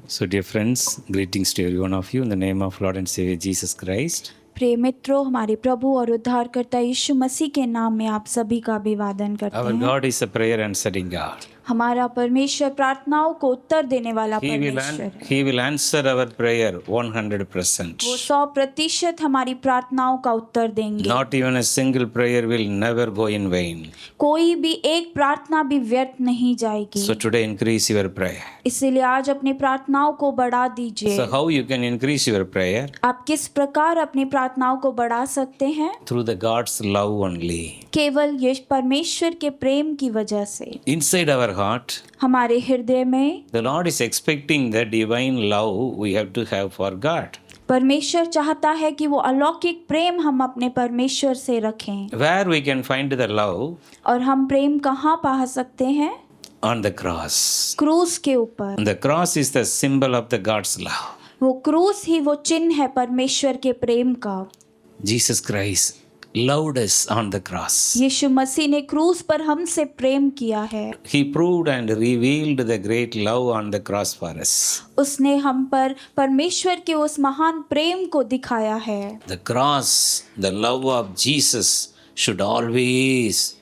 So, dear friends, greetings to every one of you in the name of Lord and Savior Jesus Christ. प्रिय मित्रों, हमारे प्रभु और उद्धारकर्ता यीशु मसीह के नाम में आप सभी का अभिवादन करते Our हैं। God is a prayer answering God. हमारा परमेश्वर प्रार्थनाओं को उत्तर देने वाला परमेश्वर है। He will answer our prayer 100%. वो 100% हमारी प्रार्थनाओं का उत्तर देंगे। Not even a single prayer will never go in vain. कोई भी एक प्रार्थना भी व्यर्थ नहीं जाएगी। So today increase your prayer. इसीलिए आज अपनी प्रार्थनाओं को बढ़ा दीजिए। So how you can increase your prayer? आप किस प्रकार अपनी प्रार्थनाओं को बढ़ा सकते हैं? Through the God's love only. केवल ये परमेश्वर के प्रेम की वजह से। Inside our heart, हमारे हृदय में the Lord is expecting the divine love we have to have for God. परमेश्वर चाहता है कि वो अलौकिक प्रेम हम अपने परमेश्वर से रखें। Where we can find the love? और हम प्रेम कहाँ पा सकते हैं? On the cross. क्रूस के ऊपर। The cross is the symbol of the God's love. वो क्रूस ही वो चिन्ह है परमेश्वर के प्रेम का। Jesus Christ loved us on the cross. यीशु मसीह ने क्रूस पर हमसे प्रेम किया है। He proved and revealed the great love on the cross for us. उसने हम पर परमेश्वर के उस महान प्रेम को दिखाया है। The cross, the love of Jesus should always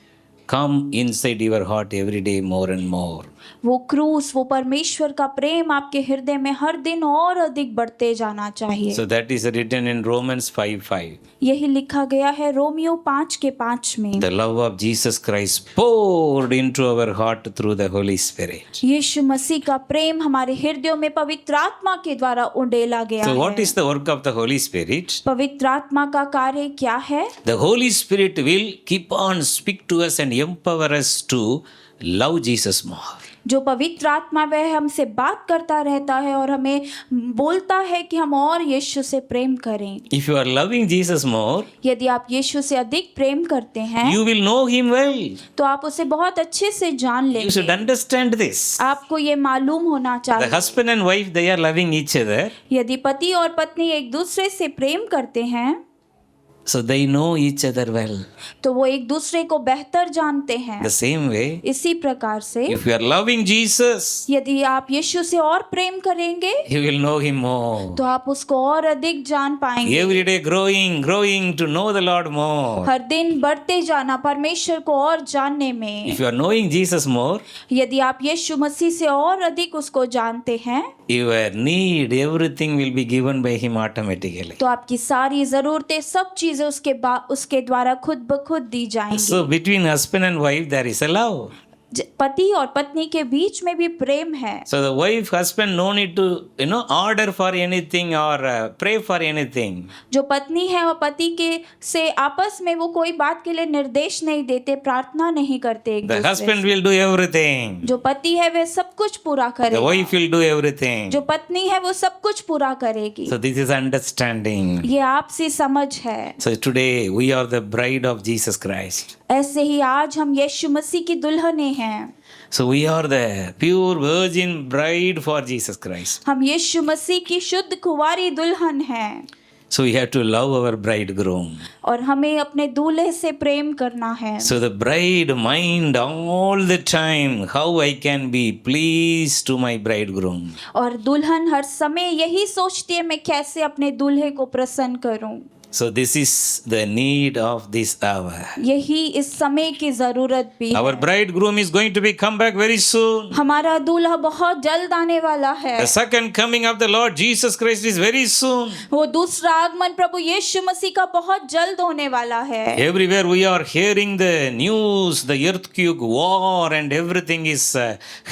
come inside your heart every day more and more. वो क्रूस, वो परमेश्वर का प्रेम आपके हृदय में हर दिन और अधिक बढ़ते जाना चाहिए। So that is written in Romans 5:5. यही लिखा गया है रोमियो 5:5 में। The love of Jesus Christ poured into our heart through the Holy Spirit. यीशु मसीह का प्रेम हमारे हृदयों में पवित्र आत्मा के द्वारा उंडेला गया So है। what is the work of the Holy Spirit? पवित्र आत्मा का कार्य क्या है? The Holy Spirit will keep on speak to us and empower us to love Jesus more. जो पवित्र आत्मा वह हमसे बात करता रहता है और हमें बोलता है कि हम और यीशु से प्रेम करें। If you are loving Jesus more, यदि आप यीशु से अधिक प्रेम करते हैं you will know him well. तो आप उसे बहुत अच्छे से जान You should लेंगे। understand this. आपको ये मालूम होना The चाहिए। husband and wife, they are loving each other. यदि पति और पत्नी एक दूसरे से प्रेम करते हैं So they know each other well. तो वो एक दूसरे को बेहतर जानते हैं। The same way, इसी प्रकार से if you are loving Jesus, यदि आप यीशु से और प्रेम करेंगे you will know him more. तो आप उसको और अधिक जान पाएंगे। Every day growing to know the Lord more. हर दिन बढ़ते जाना परमेश्वर को और जानने में। If you are knowing Jesus more, यदि आप यीशु मसीह से और अधिक उसको जानते हैं your need, everything will be given by him automatically. तो आपकी सारी जरूरतें, सब चीजें उसके द्वारा खुद ब खुद दी जाएंगी। So between husband and wife, there is a love. पति और पत्नी के बीच में भी प्रेम है। So the wife, husband, no need to, order for anything or pray for anything. जो पत्नी है और पति के से आपस में वो कोई बात के लिए निर्देश नहीं देते, प्रार्थना नहीं करते एक The दूसरे husband से। will do everything. जो पति है वह सब कुछ पूरा The करेगा। wife will do everything. जो पत्नी है वो सब कुछ पूरा करेगी। So this is understanding. ये आपसी समझ है। So today we are the bride of Jesus Christ. ऐसे ही आज हम यीशु मसीह की दुल्हने हैं। So we are the pure virgin bride for Jesus Christ. हम यीशु मसीह की शुद्ध कुंवारी दुल्हन हैं So we have to love our bridegroom. और हमें अपने दूल्हे से प्रेम करना है। So the bride mind all the time how I can be pleased to my bridegroom. और दुल्हन हर समय यही सोचती है मैं कैसे अपने दूल्हे को प्रसन्न करूं। So this is the need of this hour. यही इस समय की जरूरत भी Our है। bridegroom is going to be come back very soon. हमारा दूल्हा बहुत जल्द आने वाला है। The second coming of the Lord Jesus Christ is very soon. वो दूसरा आगमन प्रभु यीशु मसीह का बहुत जल्द होने वाला है। Everywhere we are hearing the news, the earthquake, war and everything is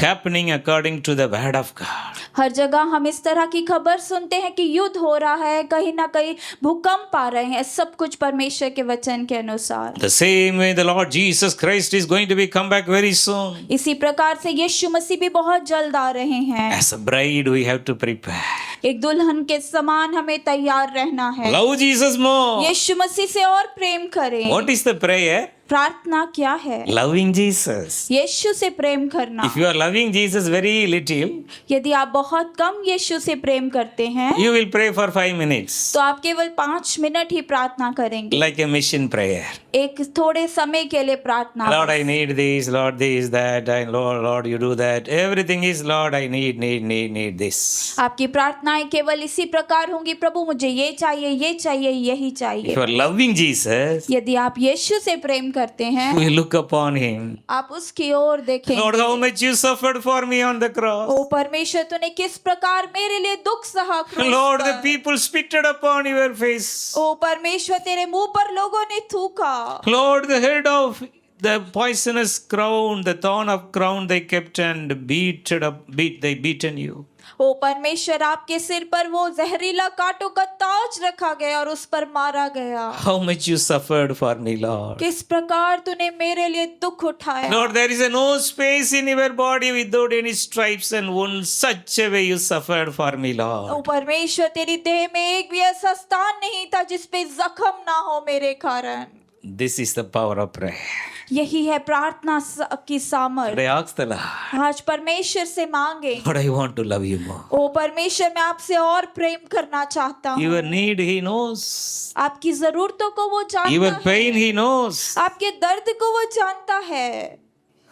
happening according to the word of God. हर जगह हम इस तरह की खबर सुनते हैं कि युद्ध हो रहा है, कहीं ना कहीं भूकंप आ रहे हैं, सब कुछ परमेश्वर के वचन के अनुसार। The same way the Lord Jesus Christ is going to be come back very soon. इसी प्रकार से यीशु मसीह भी बहुत जल्द आ रहे हैं। As a bride we have to prepare. एक दुल्हन के समान हमें तैयार रहना है। Love Jesus more. यीशु मसीह से और प्रेम करें। What is the prayer? प्रार्थना क्या है? Loving Jesus. यीशु से प्रेम करना। If you are loving Jesus very little, यदि आप बहुत कम यीशु से प्रेम करते हैं you will pray for 5 minutes, तो आप केवल 5 मिनट ही प्रार्थना करेंगे, like a mission prayer. एक थोड़े समय के लिए प्रार्थना। Lord, I need this, Lord, this, that, and Lord, you do that. Everything is, Lord, I need this. आपकी प्रार्थनाएं केवल इसी प्रकार होंगी, प्रभु मुझे ये चाहिए, यही If चाहिए। you are loving Jesus, यदि आप यीशु से प्रेम करते हैं, we look upon Him. आप उसकी ओर देखेंगे। Lord, how much you suffered for me on the cross. ओ परमेश्वर, तूने किस प्रकार मेरे लिए दुख सहा क्रूस Lord, the पर। people spitted upon your face. ओ परमेश्वर, तेरे मुंह पर लोगों ने थूका। Lord, the head of the poisonous crown, the thorn of crown they kept and they beaten you. ओ परमेश्वर, आपके सिर पर वो जहरीला कांटों का ताज रखा गया और उस पर मारा गया। How much you suffered for me, Lord. किस प्रकार तूने मेरे लिए दुख उठाया। Lord, there is no space in your body without any stripes and wounds. Such a way you suffered for me, O Lord. परमेश्वर, तेरी देह में एक भी ऐसा स्थान नहीं था जिस पे जख्म ना हो मेरे कारण। This is the power of prayer. यही है प्रार्थना की सामर्थ। But I ask the Lord, आज परमेश्वर से मांगे, Lord, I want to love you more. ओ परमेश्वर, मैं आपसे और प्रेम करना चाहता हूँ। Your need, He knows. आपकी जरूरतों को वो जानता Your है, pain, He knows. आपके दर्द को वो जानता है,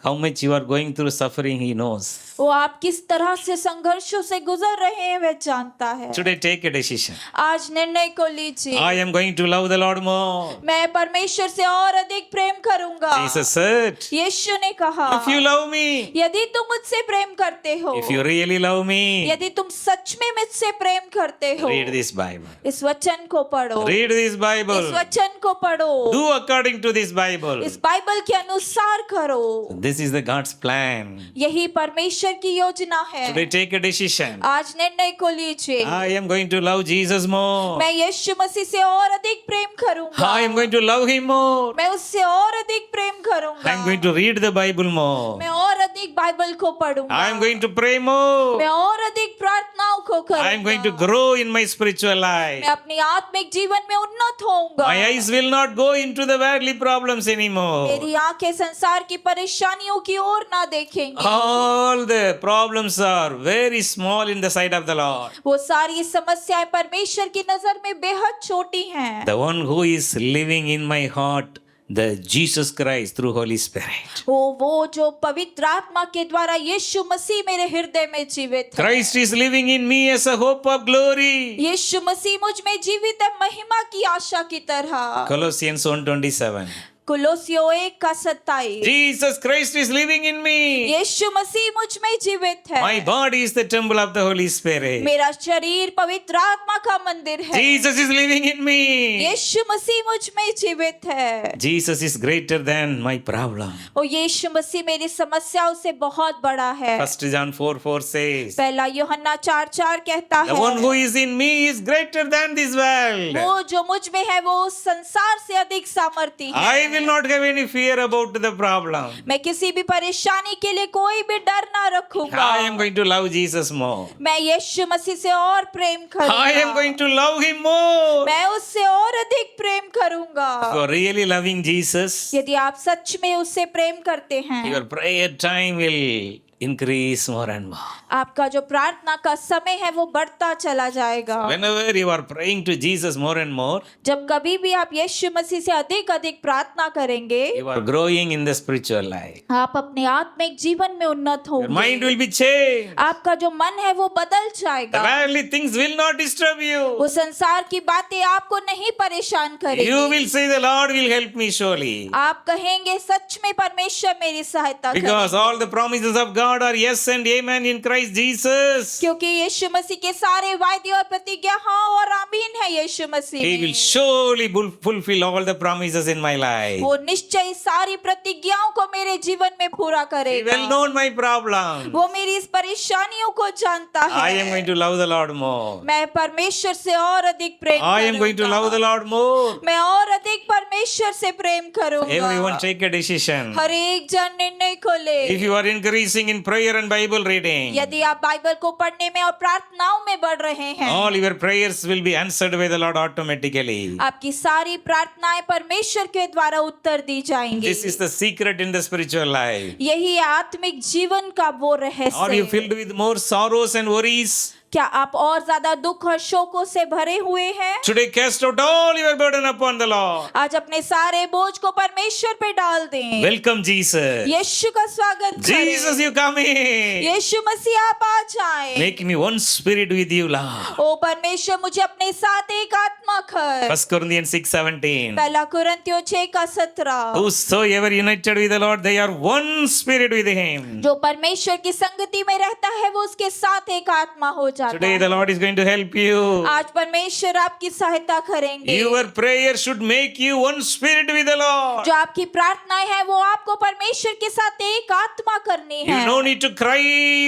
How much you are going through suffering, He knows. वो आप किस तरह से संघर्षों से गुजर रहे हैं वह जानता है। Today, take a decision. आज निर्णय को लीजिए, I am going to love the Lord more. मैं परमेश्वर से और अधिक प्रेम करूंगा। Jesus said, यीशु ने कहा, if you love me, यदि तुम मुझसे प्रेम करते हो, if you really love me, यदि तुम सच में मुझसे प्रेम करते हो, read this Bible. इस वचन को पढ़ो, Read this Bible. इस वचन को पढ़ो, Do according to this Bible. इस बाइबल के अनुसार करो। This is the God's plan. यही परमेश्वर की योजना है। Today, take a decision. आज निर्णय को लीजिए, I am going to love Jesus more. मैं यीशु मसीह से और अधिक प्रेम करूंगा। I am going to love Him more. मैं उससे और अधिक प्रेम करूंगा। I am going to read the Bible more. मैं और अधिक बाइबल को पढ़ूंगा। I am going to pray more. मैं और अधिक प्रार्थनाओं को करूंगा। I am going to grow in my spiritual life. मैं अपनी आत्मिक जीवन में उन्नत होऊंगा। My eyes will not go into the worldly problems anymore. मेरी आंखें संसार की परेशानियों की ओर ना देखेंगी। All the problems are very small in the sight of the Lord. वो सारी समस्याएं परमेश्वर की नजर में बेहद छोटी हैं। The one who is living in my heart, the Jesus Christ through Holy Spirit. वो जो पवित्र आत्मा के द्वारा यीशु मसीह मेरे हृदय में जीवित है। Christ is living in me as a hope of glory. यीशु मसीह मुझ में जीवित है महिमा की आशा की तरह। Colossians 1:27. कुलोसियों 1:27। Jesus Christ is living in me. यीशु मसीह मुझ में जीवित है। My body is the temple of the Holy Spirit. मेरा शरीर पवित्र आत्मा का मंदिर है। Jesus is living in me. यीशु मसीह मुझ में जीवित है। Jesus is greater than my problem. और यीशु मसीह मेरी समस्याओं से बहुत बड़ा है। 1 John 4:4 says, पहला यूहन्ना 4:4 कहता the one who है, is in me is greater than this world. वो जो मुझ में है वो उस संसार से अधिक सामर्थी है। I will not have any fear about the problem. मैं किसी भी परेशानी के लिए कोई भी डर ना रखूंगा। I am going to love Jesus more. मैं यीशु मसीह से और प्रेम I am करूंगा। going to love Him more. मैं उससे और अधिक प्रेम करूंगा। If you are really loving Jesus, यदि आप सच में उससे प्रेम करते हैं, your prayer time will increase more and more. आपका जो प्रार्थना का समय है वो बढ़ता चला जाएगा। Whenever you are praying to Jesus more and more, जब कभी भी आप यीशु मसीह से अधिक अधिक प्रार्थना करेंगे, you are growing in the spiritual life. आप अपने आत्मिक जीवन में उन्नत Your mind होंगे। will be changed. आपका जो मन है वो बदल The जाएगा। worldly things will not disturb वो you. संसार की बातें आपको नहीं परेशान You करेगी। will say, the Lord will help me surely. आप कहेंगे सच में परमेश्वर मेरी सहायता Because करेगा। all the promises of God are yes and amen in Christ Jesus. क्योंकि यीशु मसीह के सारे वायदे और प्रतिज्ञा हाँ और आमीन है यीशु मसीह He will में। surely fulfill all the promises in my life. वो निश्चय सारी प्रतिज्ञाओं को मेरे जीवन में पूरा He करेगा। well known my problem. वो मेरी इस परेशानियों को जानता I am है। going to love the Lord more. मैं परमेश्वर से और अधिक प्रेम I am going to करूंगा। love the Lord more. मैं और अधिक परमेश्वर से प्रेम करूंगा। Everyone take a decision. हर एक जन निर्णय को ले। If you are increasing in prayer and Bible reading, यदि आप बाइबल को पढ़ने में और प्रार्थनाओं में बढ़ रहे हैं, all your prayers will be answered by the Lord automatically. आपकी सारी प्रार्थनाएं परमेश्वर के द्वारा उत्तर दी जाएंगी। This is the secret in the spiritual life. यही आत्मिक जीवन का वो Are you रहस्य। filled with more sorrows and worries? क्या आप और ज्यादा दुख और शोकों से भरे हुए हैं? Today cast out all your burden upon the Lord. आज अपने सारे बोझ को परमेश्वर पे डाल दें। Welcome Jesus. यीशु का स्वागत Jesus, करें। you come in. यीशु मसीह आप आ जाएं। Make me one spirit with you, Lord. ओ परमेश्वर मुझे अपने साथ एक आत्मा कर। 1 Corinthians 6:17. पहला कुरिन्थियों 6:17। Whosoever united with the Lord, they are one spirit with him. जो परमेश्वर की संगति में रहता है वो उसके साथ एक आत्मा हो जाता Today है। the Lord is going to help you. आज परमेश्वर आपकी सहायता करेंगे। Your prayer should make you one spirit with the Lord. जो आपकी प्रार्थनाएं हैं वो आपको परमेश्वर के साथ एक आत्मा करनी You है। no need to cry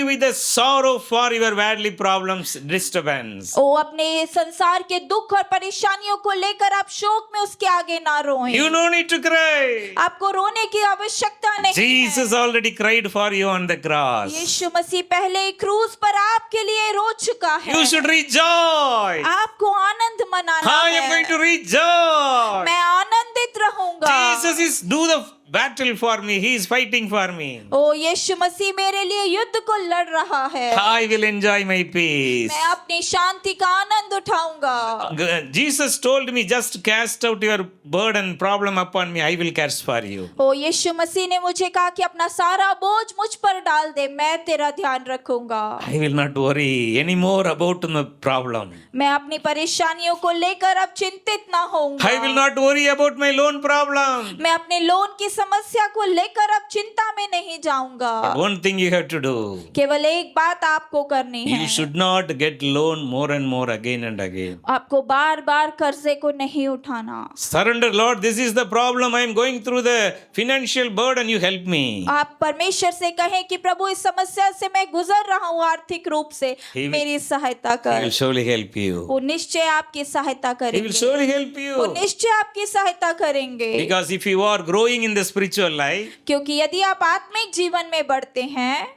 with the sorrow for your worldly problems, disturbance. ओ अपने संसार के दुख और परेशानियों को लेकर आप शोक में उसके आगे ना रोएं। You no need to cry. आपको रोने की आवश्यकता नहीं Jesus है। already cried for you on the cross. यीशु मसीह पहले ही क्रूस पर आपके लिए रो चुका है। You should rejoice. आपको आनंद मनाना I am going है। to rejoice. मैं आनंदित रहूंगा। Jesus is do the battle for me. He is fighting for me. ओ यीशु मसीह मेरे लिए युद्ध को लड़ रहा है। I will enjoy my peace. मैं अपनी शांति का आनंद उठाऊंगा। Jesus told me, just cast out your burden, problem upon me. I will cast for you. ओ यीशु मसीह ने मुझे कहा कि अपना सारा बोझ मुझ पर डाल दे, मैं तेरा ध्यान रखूंगा। I will not worry anymore about my problem. मैं अपनी परेशानियों को लेकर अब चिंतित ना होऊंगा। I will not worry about my loan problem. मैं अपने लोन की समस्या को लेकर अब चिंता में नहीं जाऊंगा। One thing you have to do. केवल एक बात आपको करनी है। You should not get loan more and more again and again. आपको बार बार कर्जे को नहीं उठाना। Surrender, Lord, this is the problem. I am going through the financial burden. You help me. आप परमेश्वर से कहें कि प्रभु इस समस्या से मैं गुजर रहा हूँ आर्थिक रूप से, He will- मेरी सहायता He will कर। surely help you. वो निश्चय आपकी सहायता He will करेंगे। surely help वो you. निश्चय आपकी सहायता करेंगे। Because if you are growing in the spiritual life, क्योंकि यदि आप आत्मिक जीवन में बढ़ते हैं,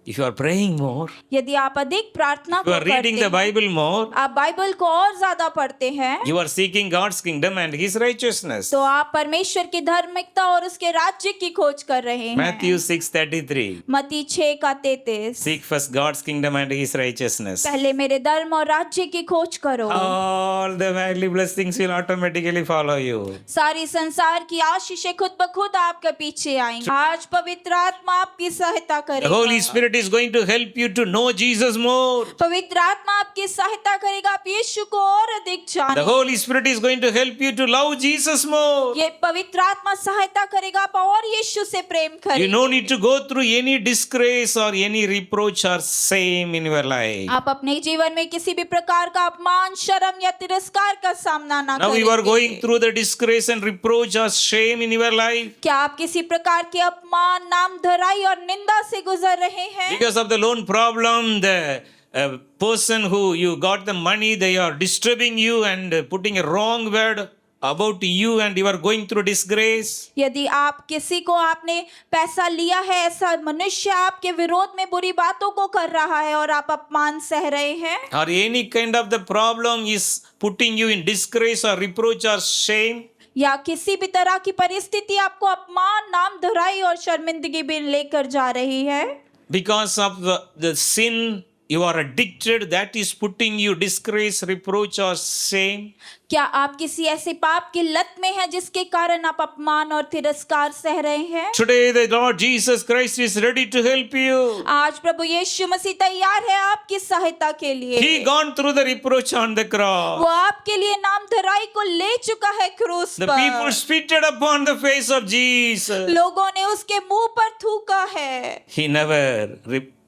if you are praying more, यदि आप अधिक प्रार्थना if you को are reading करते the हैं, Bible more, आप बाइबल को और ज्यादा पढ़ते हैं, you are seeking God's kingdom and His righteousness. तो आप परमेश्वर की धार्मिकता और उसके राज्य की खोज कर रहे हैं। Matthew 6:33. मत्ती 6:33। Seek first God's kingdom and His righteousness. पहले मेरे धर्म और राज्य की खोज करो, All the worldly blessings will automatically follow you. सारी संसार की आशीषें खुद ब खुद आपके पीछे आएंगी। आज पवित्र आत्मा आपकी सहायता The Holy करेगा। Spirit is going to help you to know Jesus more. पवित्र आत्मा आपकी सहायता करेगा आप यीशु को और अधिक The जाने। Holy Spirit is going to help you to love Jesus more. ये पवित्र आत्मा सहायता करेगा आप और यीशु से प्रेम You करें। no need to go through any disgrace or any reproach or shame in your life. आप अपने जीवन में किसी भी प्रकार का अपमान, शर्म या तिरस्कार का सामना ना Now you are going करें। through the disgrace and reproach or shame in your life क्या आप किसी प्रकार के अपमान, नाम धराई और निंदा से गुजर रहे हैं? because of the loan problem. The person who you got the money, they are disturbing you and putting a wrong word about you, and you are going through disgrace. यदि आप किसी को आपने पैसा लिया है, ऐसा मनुष्य आपके विरोध में बुरी बातों को कर रहा है और आप अपमान सह रहे हैं, Or any kind of the problem is putting you in disgrace or reproach or shame, या किसी भी तरह की परिस्थिति आपको अपमान, नाम धराई और शर्मिंदगी भी लेकर जा रही है, because of the sin you are addicted, that is putting you disgrace, reproach or shame. क्या आप किसी ऐसे पाप की लत में हैं जिसके कारण आप अपमान और तिरस्कार सह रहे हैं? Today the Lord Jesus Christ is ready to help you. आज प्रभु यीशु मसीह तैयार है आपकी सहायता के लिए। He gone through the reproach on the cross. वो आपके लिए नाम धराई को ले चुका है क्रूस The पर। people spitted upon the face of Jesus. लोगों ने उसके मुंह पर थूका है He never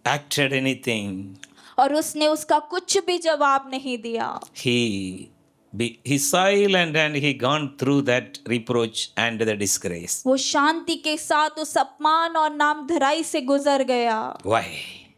acted anything. और उसने उसका कुछ भी जवाब नहीं दिया। He silent and he gone through that reproach and the disgrace. वो शांति के साथ उस अपमान और नाम धराई से गुजर गया। Why?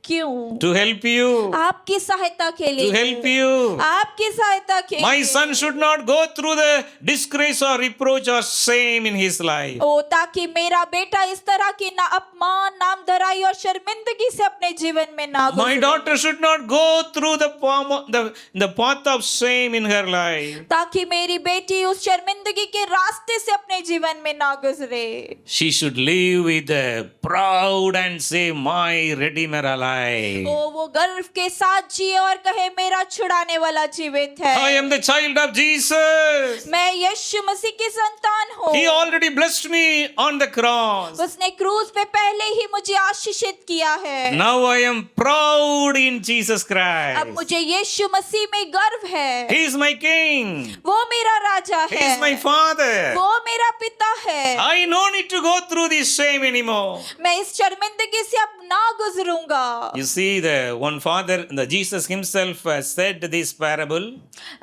क्यों? To help you. आपकी सहायता के To लिए, help you. आपकी सहायता के My लिए। son should not go through the disgrace or reproach or shame in his life. ओ ताकि मेरा बेटा इस तरह की ना अपमान, नाम धराई और शर्मिंदगी से अपने जीवन में ना My गुजरे। daughter should not go through the path of shame in her life. ताकि मेरी बेटी उस शर्मिंदगी के रास्ते से अपने जीवन में ना गुजरे। She should live with a proud and say, my Redeemer alive. वो गर्व के साथ जिए और कहे मेरा छुड़ाने वाला जीवित I है। am the child of Jesus. मैं यीशु मसीह की संतान हूँ। He already blessed me on the cross. उसने क्रूस पे पहले ही मुझे आशीषित किया है। Now I am proud in Jesus अब Christ. मुझे यीशु मसीह में गर्व है। He is my king. वो मेरा राजा He है। is my father. वो मेरा पिता है। I no need to go through this shame anymore. मैं इस शर्मिंदगी से अब ना गुजरूंगा। You see, the one father, the Jesus himself said this parable.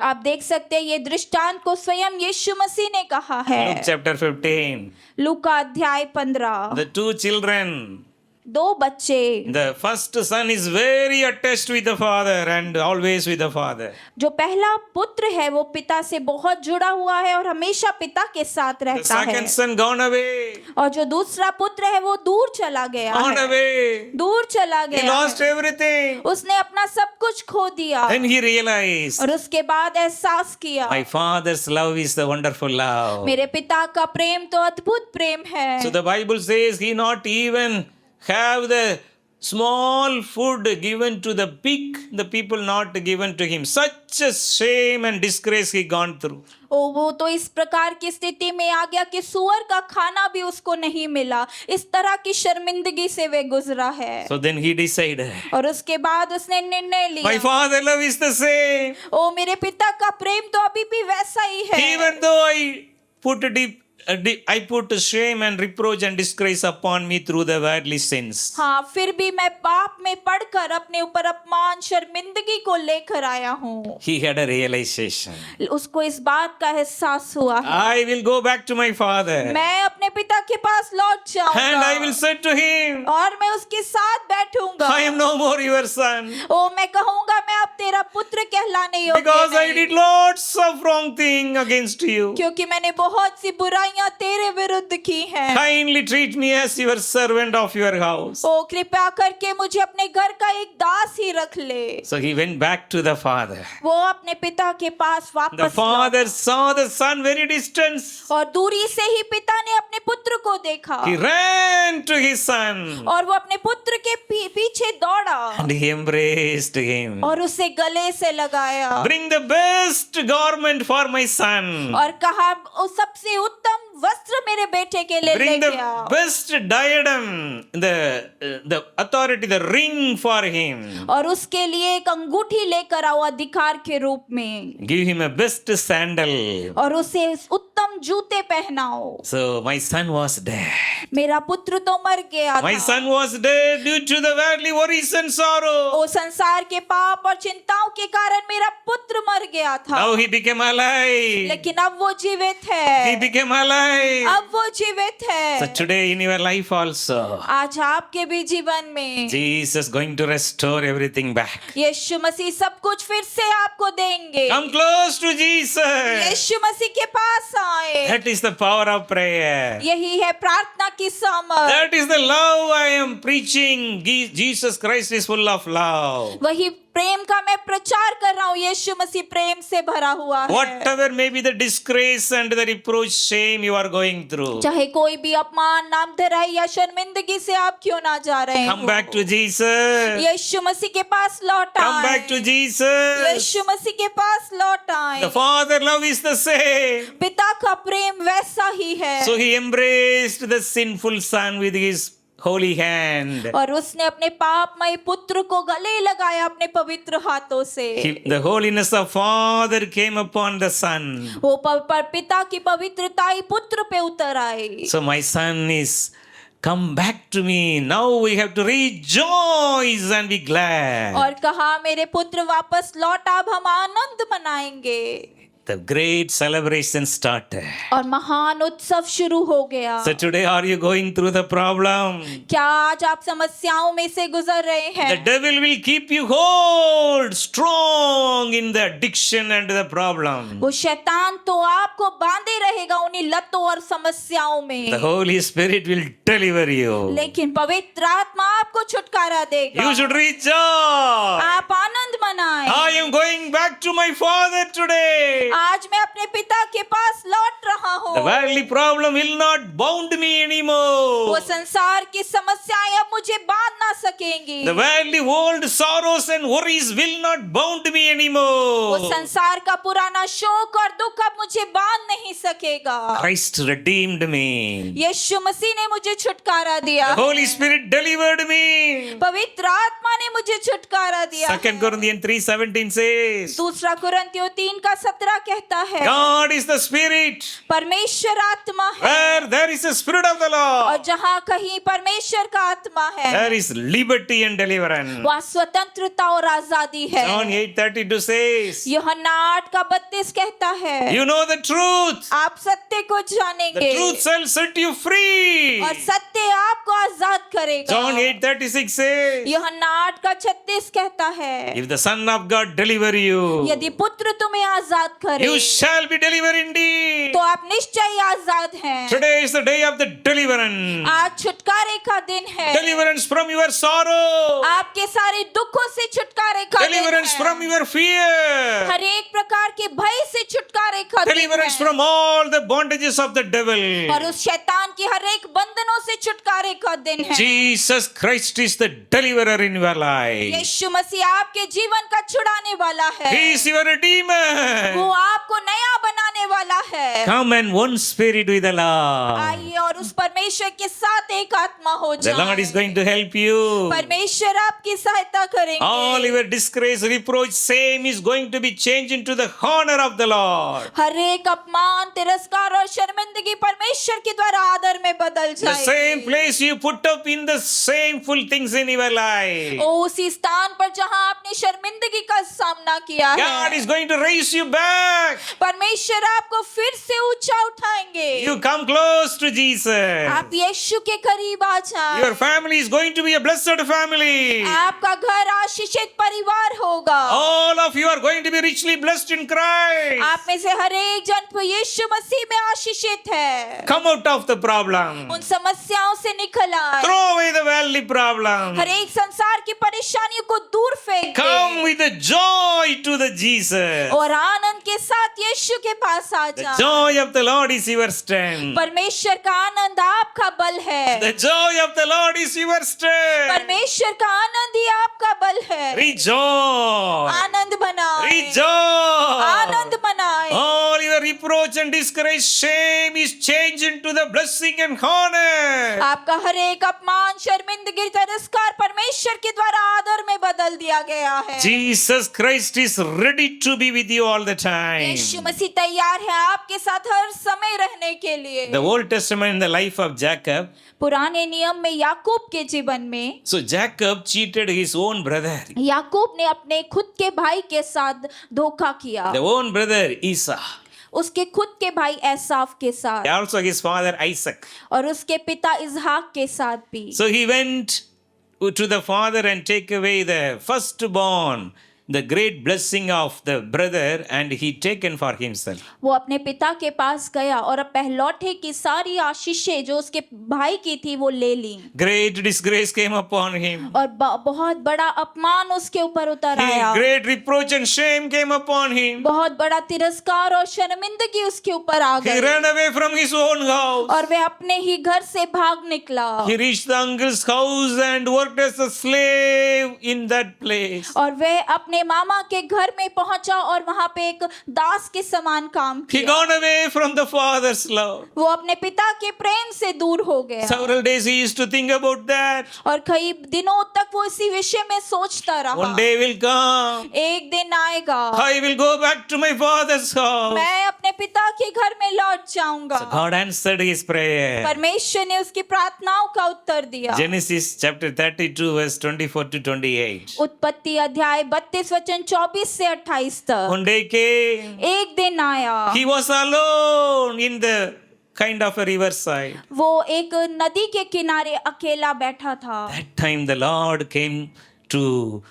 आप देख सकते हैं ये दृष्टांत को स्वयं यीशु मसीह ने कहा है। Luke chapter 15. लूका अध्याय 15। The two children. दो बच्चे, The first son is very attached with the father and always with the father. जो पहला पुत्र है वो पिता से बहुत जुड़ा हुआ है और हमेशा पिता के साथ The रहता है। second son gone away. और जो दूसरा पुत्र है वो दूर चला गया Gone है। away. दूर चला He गया lost है। everything. उसने अपना सब कुछ खो दिया Then he realized, और उसके बाद एहसास किया my father's love is the wonderful love. मेरे पिता का प्रेम तो अद्भुत प्रेम है। So the Bible says he not even have the small food given to the pig, the people not given to him. Such a shame and disgrace he gone through. वो तो इस प्रकार की स्थिति में आ गया कि सुअर का खाना भी उसको नहीं मिला। इस तरह की शर्मिंदगी से वे गुजरा है। So then he decided, और उसके बाद उसने निर्णय my लिया, father love is the same. ओ मेरे पिता का प्रेम तो अभी भी वैसा ही है। Even though I put shame and reproach and disgrace upon me through the worldly sins. हाँ, फिर भी मैं पाप में पड़कर अपने ऊपर अपमान शर्मिंदगी को लेकर आया हूँ। He had a realization. उसको इस बात का एहसास हुआ है, I will go back to my father मैं अपने पिता के पास लौट and I will जाऊंगा say to him, और मैं उसके साथ बैठूंगा। I am no more your son. ओ मैं कहूंगा मैं अब तेरा पुत्र कहलाने योग्य Because I नहीं, did lots of wrong thing against you. क्योंकि मैंने बहुत सी बुराइयां तेरे विरुद्ध की हैं। Kindly treat me as your servant of your house. ओ कृपया करके मुझे अपने घर का एक दास ही रख ले। So he went back to the father. वो अपने पिता के पास The वापस father saw the son very distant. और दूरी से ही पिता ने अपने पुत्र को देखा He ran to his son और वो अपने पुत्र के पीछे दौड़ा and he embraced him. और उसे गले से लगाया Bring the best garment for my son. और कहा "उस सबसे उत्तम वस्त्र मेरे बेटे के लिए Bring लेके the आओ best diadem, the authority, the ring for him. और उसके लिए एक अंगूठी लेकर आओ अधिकार के रूप में Give him a best sandal. और उसे उत्तम जूते पहनाओ। So my son was dead. मेरा पुत्र तो मर गया My था, son was dead due to the worldly worries and sorrow. ओ संसार के पाप और चिंताओं के कारण मेरा पुत्र मर गया था, Now he became alive. लेकिन अब वो जीवित He है, became alive. अब वो जीवित So है। today in your life also, आज आपके भी जीवन में Jesus going to restore everything back. यीशु मसीह सब कुछ फिर से आपको देंगे। Come close to Jesus. यीशु मसीह के पास आए, That is the power of prayer. यही है प्रार्थना की सामर्थ। That is the love I am preaching. Jesus Christ is full of love. वही प्रेम का मैं प्रचार कर रहा हूँ, यीशु मसीह प्रेम से भरा हुआ है। Whatever may be the disgrace and the reproach, shame you are going through, चाहे कोई भी अपमान, नाम धराई या शर्मिंदगी से आप क्यों ना जा रहे come हो, back to Jesus. यीशु मसीह के पास लौट Come back to आए। Jesus. यीशु मसीह के पास लौट आए। The Father love is the same. पिता का प्रेम वैसा ही है। So he embraced the sinful son with his holy hand. और उसने अपने पापमय पुत्र को गले लगाया अपने पवित्र हाथों से। The holiness of Father came upon the Son. वो पर पिता की पवित्रता ही पुत्र पे उतर आई। So my son is come back to me. Now we have to rejoice and be glad. और कहा मेरे पुत्र वापस लौट, अब हम आनंद मनाएंगे। the great celebration started. और महान उत्सव शुरू हो गया। So today, are you going through the problem? क्या आज आप समस्याओं में से गुजर रहे The हैं? devil will keep you hold strong in the addiction and the problem. वो शैतान तो आपको बांधे रहेगा उन्हीं लतों और समस्याओं में, The Holy Spirit will deliver you. लेकिन पवित्र आत्मा आपको छुटकारा देगा। You should rejoice. आप आनंद मनाएं। I am going back to my Father today. आज मैं अपने पिता के पास लौट रहा हूँ। The worldly problem will not bound me anymore. वो संसार की समस्याएं अब मुझे बांध ना सकेंगी। The worldly world sorrows and worries will not bound me वो anymore. संसार का पुराना शोक और दुख अब मुझे बांध नहीं सकेगा। Christ redeemed me. यीशु मसीह ने मुझे छुटकारा दिया। The Holy Spirit delivered me. पवित्र आत्मा ने मुझे छुटकारा दिया। 2 Corinthians 3:17 says, दूसरा कुरिन्थियों 3:17 कहता है, God is the Spirit. परमेश्वर आत्मा है, Where there is a Spirit of the और Lord, जहाँ कहीं परमेश्वर का आत्मा है there is liberty and deliverance. वहाँ स्वतंत्रता और आजादी है। John 8:32 says, यूहन्ना 8:32 कहता है, you know the truth. आप सत्य को The जानेंगे truth shall set you free. और सत्य आपको आजाद करेगा। John 8:36 says, यूहन्ना 8:36 कहता है, if the Son of God deliver you, यदि पुत्र तुम्हें आजाद करे you shall be delivered indeed. तो आप निश्चय ही आजाद हैं। Today is the day of the deliverance. आज छुटकारे का दिन है। Deliverance from your sorrow. आपके सारे दुखों से छुटकारे का दिन Deliverance है। from your fear. हर एक प्रकार के भय से छुटकारे का दिन Deliverance है। from all the bondages of the devil. और उस शैतान की हर एक बंधनों से छुटकारे का दिन है। Jesus Christ is the deliverer in your life. यीशु मसीह आपके जीवन का छुड़ाने वाला है। He is your redeemer. वो आपको नया बनाने वाला है। Come and one spirit with the Lord. आइए और उस परमेश्वर के साथ एक आत्मा हो The Lord is जाए। going to help you. परमेश्वर आपकी सहायता करेंगे। All your disgrace, reproach, shame is going to be changed into the honor of the Lord. हर एक अपमान, तिरस्कार और शर्मिंदगी परमेश्वर के द्वारा आदर में बदल The same जाए। place you put up in the shameful things in your life. उसी स्थान पर जहां आपने शर्मिंदगी का सामना किया God है, is going to raise you back. परमेश्वर आपको फिर से ऊंचा उठाएंगे। You come close to Jesus. आप यीशु के करीब आ जाएं। Your family is going to be a blessed family. आपका घर आशीषित परिवार होगा। All of you are going to be richly blessed in Christ. आप में से हर एक जन यीशु मसीह में आशीषित है। Come out of the problem. उन समस्याओं से निकल आए। Throw away the worldly problem. हर एक संसार की परेशानियों को दूर फेंक Come they with the joy to the Jesus. और आनंद के साथ यीशु के पास आ The जाए। joy of the Lord is your strength. परमेश्वर का आनंद आपका बल है। The joy of the Lord is your strength. परमेश्वर का आनंद ही आपका बल है। Rejoice. आनंद मनाएं। Rejoice. आनंद मनाएं। All your reproach and disgrace, shame is changed into the blessing and honor. आपका हर एक अपमान, शर्मिंदगी, तिरस्कार परमेश्वर के द्वारा आदर में बदल दिया गया है। Jesus Christ is ready to be with you all the time. यीशु मसीह तैयार है आपके साथ हर समय रहने के लिए। The Old Testament in the life of Jacob. पुराने नियम में याकूब के जीवन में So Jacob cheated his own brother. याकूब ने अपने खुद के भाई के साथ धोखा किया। The own brother Esau. उसके खुद के भाई एसाव के साथ Also his father Isaac. और उसके पिता इजहाक के साथ भी। So he went to the father and take away the firstborn, the great blessing of the brother, and he taken for himself. वो अपने पिता के पास गया और पहलौठे की सारी आशीषें जो उसके भाई की थी वो ले ली Great disgrace came upon him. और बहुत बड़ा अपमान उसके ऊपर उतर आया। Great reproach and shame came upon him. बहुत बड़ा तिरस्कार और शर्मिंदगी उसके ऊपर आ He गई ran away from his own house. और वह अपने ही घर से भाग निकला He reached the uncle's house and worked as a slave in that place. और वह अपने मामा के घर में पहुंचा और वहां पे एक दास के समान काम He किया। gone away from the father's love. वो अपने पिता के प्रेम से दूर हो गया Several days he used to think about that. और कई दिनों तक वो इसी विषय में सोचता रहा। One day will come. एक दिन आएगा I will go back to my father's house. मैं अपने पिता के घर में लौट So जाऊंगा। God answered his prayer. परमेश्वर ने उसकी प्रार्थनाओं का उत्तर दिया। Genesis chapter 32 verse 24 to 28. उत्पत्ति अध्याय 32 वचन 24 से 28 तक। One day came, एक दिन आया, he was alone in the kind of a riverside. वो एक नदी के किनारे अकेला बैठा था। That time the Lord came to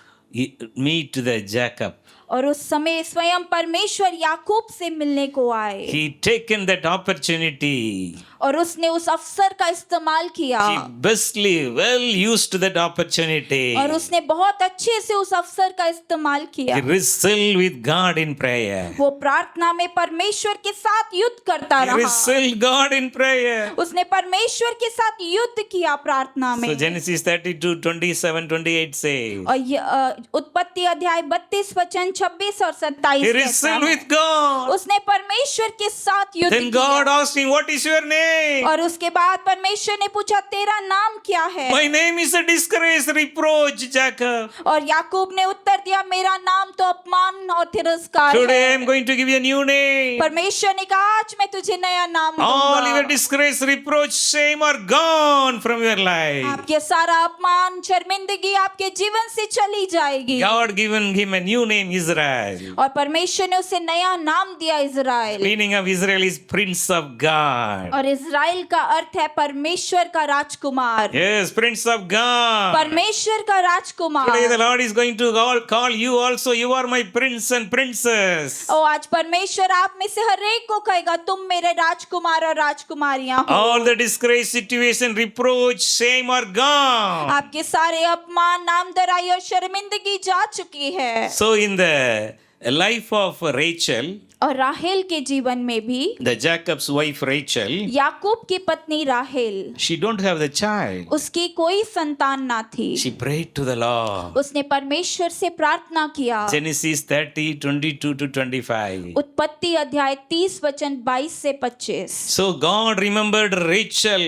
meet the Jacob. और उस समय स्वयं परमेश्वर याकूब से मिलने को आए He taken that opportunity. और उसने उस अवसर का इस्तेमाल किया He bestly well used that opportunity. और उसने बहुत अच्छे से उस अवसर का इस्तेमाल किया। He wrestled with God in prayer. वो प्रार्थना में परमेश्वर के साथ युद्ध करता He रहा। wrestled God in prayer. उसने परमेश्वर के साथ युद्ध किया प्रार्थना में। So Genesis 32, 27, 28 says, और उत्पत्ति अध्याय 32 वचन 26 और 27 he कहता wrestled है। with God. उसने परमेश्वर के साथ युद्ध Then God किया asked him, what is your name? और उसके बाद परमेश्वर ने पूछा तेरा नाम क्या है? My name is a disgrace, reproach, Jacob. और याकूब ने उत्तर दिया मेरा नाम तो अपमान और तिरस्कार Today I है। am going to give you a new name. परमेश्वर ने कहा आज मैं तुझे नया नाम All your दूंगा। disgrace, reproach, shame are gone from your life. आपके सारा अपमान शर्मिंदगी आपके जीवन से चली जाएगी। God given him a new name, Israel. और परमेश्वर ने उसे नया नाम दिया Israel. Meaning of Israel is Prince of God. और इज़राइल का अर्थ है परमेश्वर का राजकुमार। Yes, Prince of God. परमेश्वर का Today the Rajkumar. Lord is going to call you also. You are my prince and princess. ओ आज परमेश्वर आप में से हर एक को कहेगा तुम मेरे राजकुमार और राजकुमारियां हो। All the disgrace, situation, reproach, shame are gone. आपके सारे अपमान नामधराई और शर्मिंदगी जा चुकी है। So in the life of Rachel, और राहेल के जीवन में भी the Jacob's wife Rachel, याकूब की पत्नी राहेल she don't have the child. उसकी कोई संतान ना थी। She prayed to the Lord. उसने परमेश्वर से प्रार्थना किया। Genesis 30, 22 to 25. उत्पत्ति अध्याय 30 वचन 22 से 25। So God remembered Rachel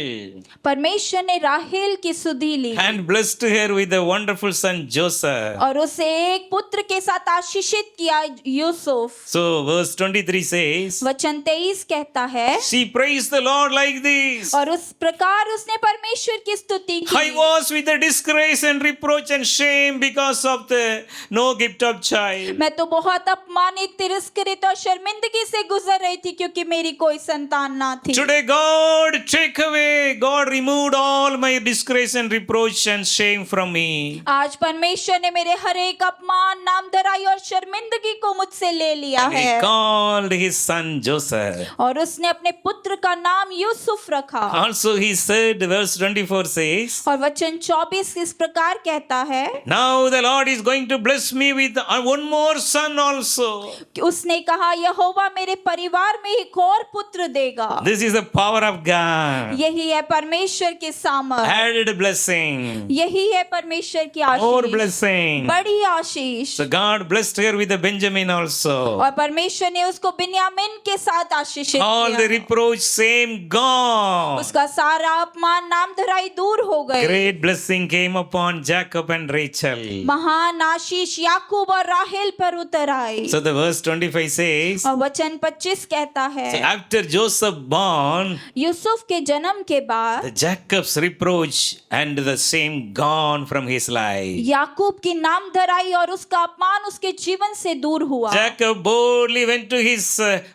परमेश्वर ने राहेल की सुधि ली and blessed her with a wonderful son Joseph. और उसे एक पुत्र के साथ आशीषित किया यूसुफ। So verse 23 says, वचन 23 कहता है she praised the Lord like this. और उस प्रकार उसने परमेश्वर की स्तुति I की। was with the disgrace and reproach and shame because of the no gift of child. मैं तो बहुत अपमानित तिरस्कृत और शर्मिंदगी से गुजर रही थी क्योंकि मेरी कोई संतान ना थी। Today God take away, God removed all my disgrace and reproach and shame from me. आज परमेश्वर ने मेरे हर एक अपमान नामधराई और शर्मिंदगी को मुझसे ले लिया And he है called his son Joseph. और उसने अपने पुत्र का नाम यूसुफ रखा। Also he said, verse 24 says, और वचन 24 इस प्रकार कहता है now the Lord is going to bless me with one more son also. कि उसने कहा यहोवा मेरे परिवार में एक और पुत्र देगा। This is the power of God. यही है परमेश्वर की सामर्थ, Added blessing. यही है परमेश्वर की More आशीष, blessing. बड़ी आशीष। So God blessed her with a Benjamin also. और परमेश्वर ने उसको बिन्यामीन के साथ आशीषित All the किया। reproach, shame gone. उसका सारा अपमान नामधराई दूर हो गए। Great blessing came upon Jacob and Rachel. महान आशीष याकूब और राहेल पर उतर आई। So the verse 25 says, और वचन 25 कहता so है after Joseph born, यूसुफ के जन्म के बाद the Jacob's reproach and the shame gone from his life. याकूब की नामधराई और उसका अपमान उसके जीवन से दूर हुआ। Jacob boldly went to his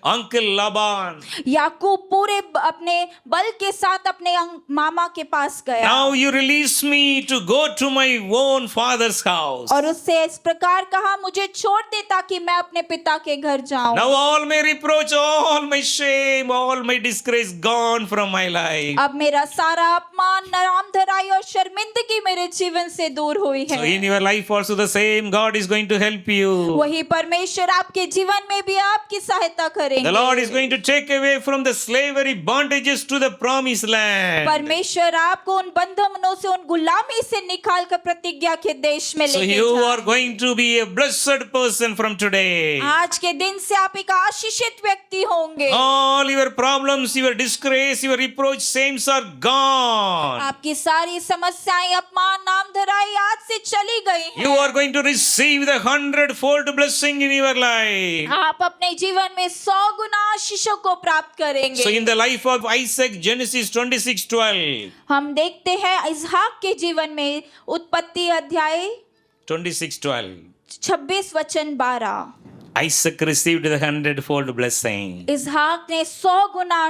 uncle Laban. याकूब पूरे अपने बल के साथ अपने मामा के पास गया Now you release me to go to my own father's house. और उससे इस प्रकार कहा मुझे छोड़ दे ताकि मैं अपने पिता के घर जाऊं। Now all my reproach, all my shame, all my disgrace gone from my life. अब मेरा सारा अपमान नामधराई और शर्मिंदगी मेरे जीवन से दूर हुई So है। in your life also the same, God is going to help you. वही परमेश्वर आपके जीवन में भी आपकी सहायता करेंगे। The Lord is going to take away from the slavery bondages to the promised land. परमेश्वर आपको उन बंधनों से उन गुलामी से निकाल कर प्रतिज्ञा के देश में So लेके you are जाएंगे। going to be a blessed person from today. आज के दिन से आप एक आशीषित व्यक्ति होंगे। All your problems, your disgrace, your reproach, shames are gone. आपकी सारी समस्याएं अपमान नामधराई आज से चली गई हैं। You are going to receive the 100-fold blessing in your life. आप अपने जीवन में 100 गुना आशीषों को प्राप्त So करेंगे। in the life of Isaac, Genesis 26:12, हम देखते हैं इसहाक के जीवन में उत्पत्ति अध्याय 26:12, 26 वचन 12। Isaac received the 100-fold blessing. इसहाक ने 100 गुना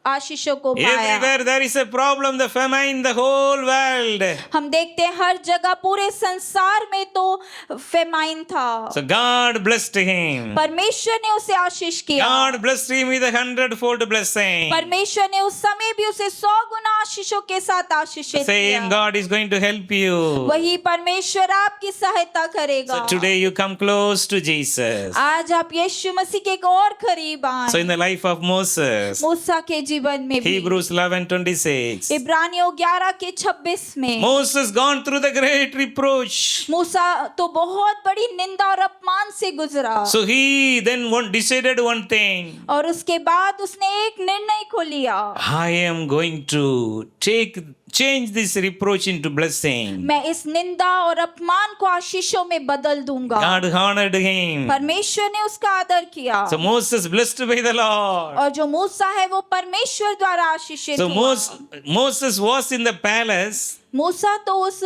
आशीषों को पाया। Everywhere there is a problem, the famine, the whole world. हम देखते हैं हर जगह पूरे संसार में तो फेमाइन था। So God blessed him. परमेश्वर ने उसे आशीष किया। God blessed him with a 100-fold blessing. परमेश्वर ने उस समय भी उसे 100 गुना आशीषों के साथ आशीषित Same किया। God is going to help you. वही परमेश्वर आपकी सहायता करेगा। So today you come close to Jesus. आज आप यीशु मसीह के और करीब आए। So in the life of Moses, मूसा के जीवन में भी, Hebrews 11:26, इब्रानियों 11 के 26 में, Moses gone through the great reproach. मूसा तो बहुत बड़ी निंदा और अपमान से गुजरा। So he then decided one thing. और उसके बाद उसने एक निर्णय को लिया, I am going to change this reproach into blessing. मैं इस निंदा और अपमान को आशीषों में बदल दूंगा। God honored him. परमेश्वर ने उसका आदर किया। So Moses blessed by the Lord. और जो मूसा है वो परमेश्वर द्वारा आशीषित So हुआ। Moses was in the palace. मूसा तो उस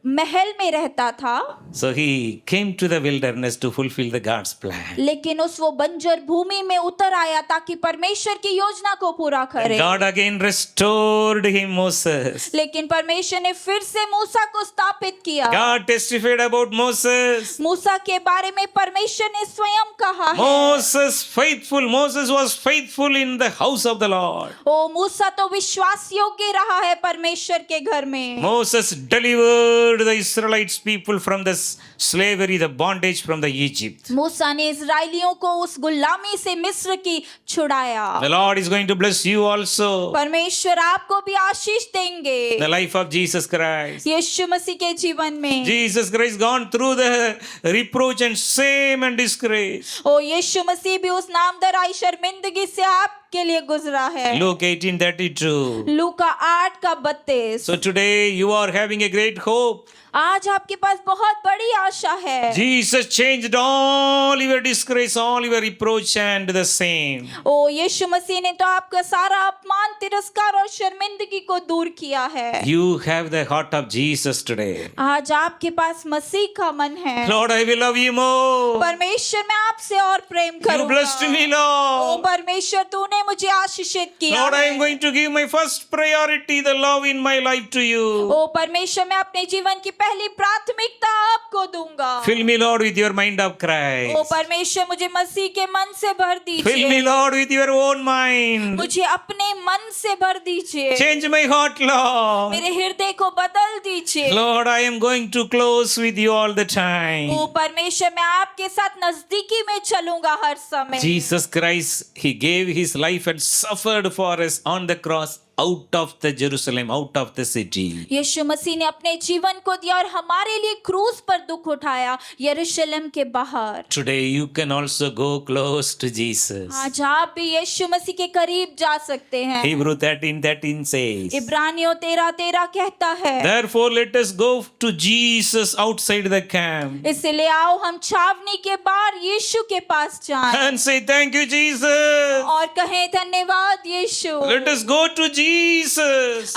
महल में रहता था, So he came to the wilderness to fulfill the God's plan. लेकिन वो बंजर भूमि में उतर आया ताकि परमेश्वर की योजना को पूरा करे। God again restored him, Moses. लेकिन परमेश्वर ने फिर से मूसा को स्थापित किया। God testified about Moses. मूसा के बारे में परमेश्वर ने स्वयं कहा है, Moses was faithful in the house of the Lord. ओ मूसा तो विश्वास योग्य रहा है परमेश्वर के घर में। Moses delivered the Israelites people from the slavery, the bondage from the Egypt. मूसा ने इस्राएलियों को उस गुलामी से मिस्र की छुड़ाया। The Lord is going to bless you also. परमेश्वर आपको भी आशीष देंगे। The life of Jesus Christ. यीशु मसीह के जीवन में, Jesus Christ gone through the reproach and shame and disgrace. ओ यीशु मसीह भी उस नामधराई शर्मिंदगी से आपके लिए गुजरा है। Luke 18:32. लूका 8 का 32। So today you are having a great hope. आज आपके पास बहुत बड़ी आशा है। Jesus changed all your disgrace, all your reproach and the shame. ओ यीशु मसीह ने तो आपका सारा अपमान, तिरस्कार और शर्मिंदगी को दूर किया है। You have the heart of Jesus today. आज आपके पास मसीह का मन है। Lord, I will love you more. परमेश्वर मैं आपसे और प्रेम You करूंगा। blessed me, ओ Lord. परमेश्वर तूने मुझे आशीषित किया Lord, I am है। going to give my first priority, the love in my life to you. ओ परमेश्वर मैं अपने जीवन की पहली प्राथमिकता आपको दूंगा। Fill me, Lord, with your mind of O Christ. परमेश्वर मुझे मसीह के मन से भर Fill me, दीजिए। Lord, with your own mind. मुझे अपने मन से भर दीजिए। Change my heart, Lord. मेरे हृदय को बदल दीजिए। Lord, I am going to close with you all the O time. परमेश्वर मैं आपके साथ नजदीकी में चलूंगा हर समय। Jesus Christ, He gave His life and suffered for us on the cross out of the Jerusalem, out of the city. यीशु मसीह ने अपने जीवन को दिया और हमारे लिए क्रूस पर दुख उठाया, यरूशलेम के बाहर। Today you can also go close to Jesus. आज आप भी यीशु मसीह के करीब जा सकते हैं। Hebrew 13:13 says, इब्रानियों 13:13 कहता है, Therefore let us go to Jesus outside the camp इसलिए आओ हम छावनी के बाहर यीशु के पास जाएं and say, Thank you, Jesus. और कहें धन्यवाद यीशु। Let us go to Jesus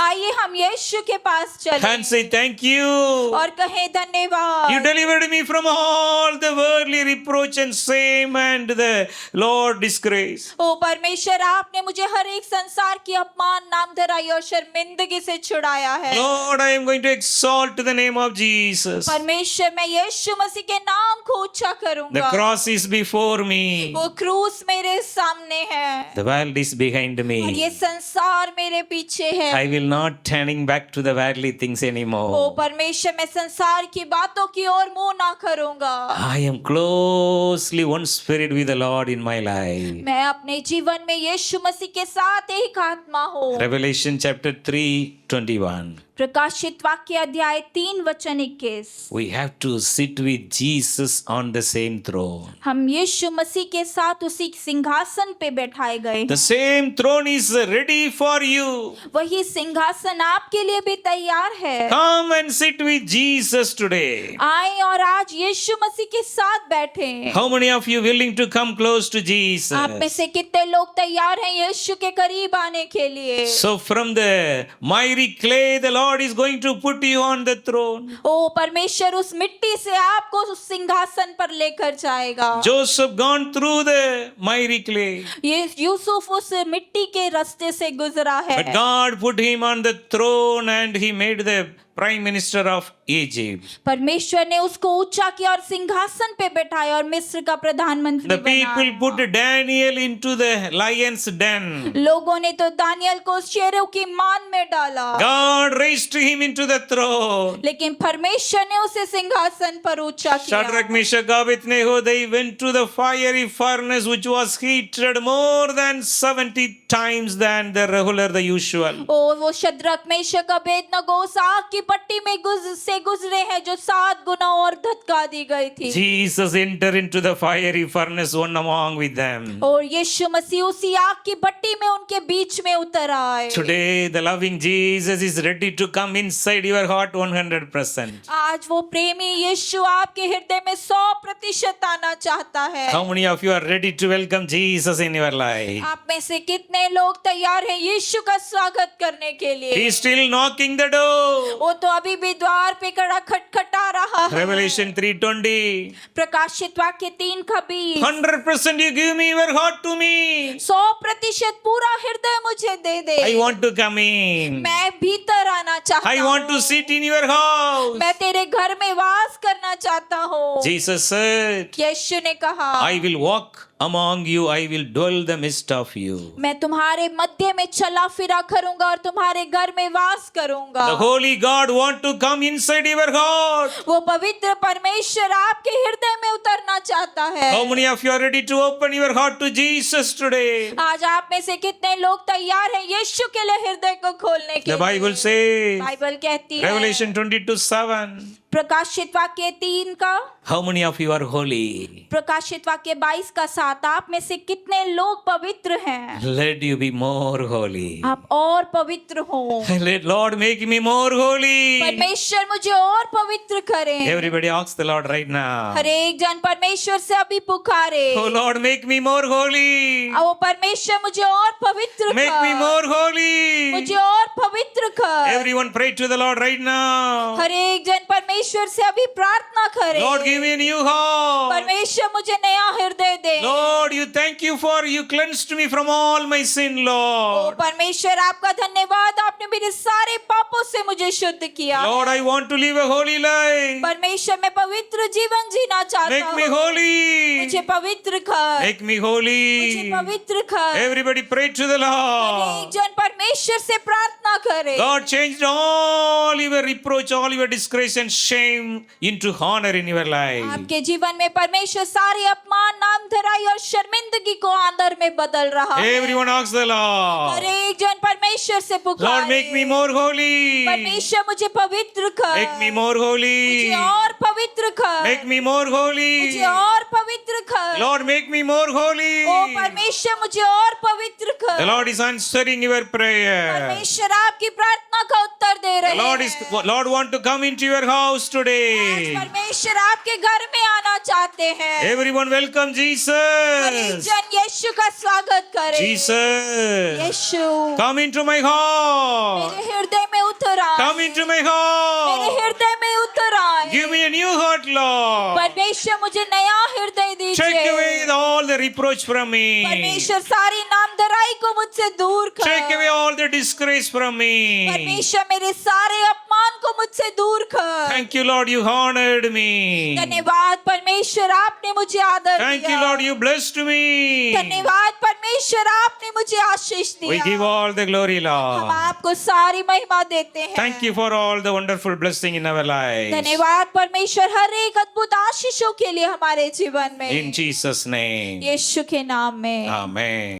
आइए हम यीशु के पास and चलें say, Thank you. और कहें धन्यवाद। You delivered me from all the worldly reproach and shame and the Lord disgrace. ओ परमेश्वर आपने मुझे हर एक संसार की अपमान, नामधराई और शर्मिंदगी से छुड़ाया है। Lord, I am going to exalt the name of Jesus. परमेश्वर मैं यीशु मसीह के नाम को ऊंचा The करूंगा। cross is before me. वो क्रूस मेरे सामने है The world is behind और ये me. संसार मेरे पीछे है। I will not turning back to the worldly things O anymore. परमेश्वर मैं संसार की बातों की ओर मुंह ना करूंगा। I am closely one spirit with the Lord in my life. मैं अपने जीवन में यीशु मसीह के साथ एक आत्मा हूँ। Revelation chapter 3:21. प्रकाशित वाक्य अध्याय 3:21। We have to sit with Jesus on the same throne. हम यीशु मसीह के साथ उसी सिंहासन पे बैठाए गए The same throne is ready for you. वही सिंहासन आपके लिए भी तैयार है। Come and sit with Jesus today. आए और आज यीशु मसीह के साथ बैठे। How many of you willing to come close to Jesus? आप में से कितने लोग तैयार हैं यीशु के करीब आने के लिए? So from the miry clay, the Lord is going to put you on the throne. ओ परमेश्वर उस मिट्टी से आपको उस सिंहासन पर लेकर जाएगा। Joseph gone through the miry clay, ये यूसुफ उस मिट्टी के रास्ते से गुजरा है, but God put him on the throne and he made the prime minister of Egypt. परमेश्वर ने उसको ऊंचा किया और सिंहासन पे बैठाया और मिस्र का प्रधानमंत्री The people बनाया। put Daniel into the lion's den. लोगों ने तो दानियल को शेरों की मान में डाला, God raised him into the throne. लेकिन परमेश्वर ने उसे सिंहासन पर ऊंचा Shadrach, किया। Meshach, Abednego, they went to the fiery furnace which was heated more than 70 times than the regular, the usual. ओ वो शद्रक मेशक अबेदनगो उस आग की पट्टी में गुजरे हैं जो 7 गुना और धक्का दी गई थी। Jesus entered into the fiery furnace one among with them. और यीशु मसीह उसी आग की भट्टी में उनके बीच में उतर आए। Today the loving Jesus is ready to come inside your heart 100%. आज वो प्रेमी यीशु आपके हृदय में 100% आना चाहता है। How many of you are ready to welcome Jesus in your life? आप में से कितने लोग तैयार हैं यीशु का स्वागत करने के लिए? He is still knocking the door. वो तो अभी भी द्वार पे खड़ा खटखटा रहा है। Revelation 3:20. प्रकाशित वाक्य 3:20। 100% you give me your heart to me. 100% पूरा हृदय मुझे दे दे। I want to come in. मैं भीतर आना चाहता I want to हूँ। sit in your house. मैं तेरे घर में वास करना चाहता हूँ। Jesus said, यीशु ने कहा, I will walk among you, I will dwell the midst of you. मैं तुम्हारे मध्य में चला फिरा करूंगा और तुम्हारे घर में वास करूंगा। The holy God want to come inside your heart. वो पवित्र परमेश्वर आपके हृदय में उतरना चाहता है। How many of you are ready to open your heart to Jesus today? आज आप में से कितने लोग तैयार हैं यीशु के लिए हृदय को खोलने के The Bible लिए? says, बाइबल कहती है, Revelation 22:7. प्रकाशित वाक्य 3 का, How many of you are holy? प्रकाशित वाक्य 22 का 7, आप में से कितने लोग पवित्र हैं? Let you be more holy. आप और पवित्र हो। Let Lord make me more holy. परमेश्वर मुझे और पवित्र करें। Everybody ask the Lord right now. हर एक जन परमेश्वर से अभी पुकारे, Oh Lord, make me more holy. ओ परमेश्वर मुझे और पवित्र Make me कर, more holy. मुझे और पवित्र कर। Everyone pray to the Lord right now. हर एक जन परमेश्वर से अभी प्रार्थना करे, Lord, give me a new heart. परमेश्वर मुझे नया हृदय दे। Lord, you thank you for you cleansed me from all my sin, O Lord. परमेश्वर आपका धन्यवाद, आपने मेरे सारे पापों से मुझे शुद्ध किया। Lord, I want to live a holy life. परमेश्वर मैं पवित्र जीवन जीना चाहता Make me हूँ। holy. मुझे पवित्र कर, Make me मुझे holy. पवित्र कर। Everybody pray to the हर एक Lord. जन परमेश्वर से प्रार्थना करे। God changed all your reproach, all your disgrace and shame into honor in your life. आपके जीवन में परमेश्वर सारे अपमान, नाम धराई और शर्मिंदगी को आदर में बदल रहा है। Everyone ask the her Lord. एक जन परमेश्वर से Lord, पुकारे, make me more holy. परमेश्वर मुझे पवित्र कर, Make me more holy. मुझे और पवित्र कर, Make me more holy. मुझे और पवित्र कर। Lord, make me more holy. ओ परमेश्वर मुझे और पवित्र The कर। Lord is answering your prayer. परमेश्वर आपकी प्रार्थना का उत्तर दे The रहे Lord हैं। Lord want to come into your house आज today. परमेश्वर आपके घर में आना चाहते हैं। Everyone welcome हर एक Jesus. जन यीशु का स्वागत करे। Jesus, Yeshu come into my heart. मेरे हृदय में उतर आए, Come into my मेरे heart. हृदय में उतर आए। Give me a new heart, Lord. परमेश्वर मुझे नया हृदय Take दीजिए। away all the reproach from me. परमेश्वर सारी नामधराई को मुझसे दूर कर। Take away all the disgrace from me. परमेश्वर मेरे सारे अपमान को मुझसे दूर कर। Thank you, Lord, you honored me. धन्यवाद परमेश्वर, आपने मुझे आदर Thank you, दिया। Lord, you blessed me. धन्यवाद परमेश्वर, आपने मुझे आशीष We दिया। give all the glory, हम Lord. आपको सारी महिमा देते हैं। Thank you for all the wonderful blessing in our lives. धन्यवाद परमेश्वर हर एक अद्भुत आशीषों के लिए हमारे जीवन में। In Jesus' name. यीशु के नाम में। Amen.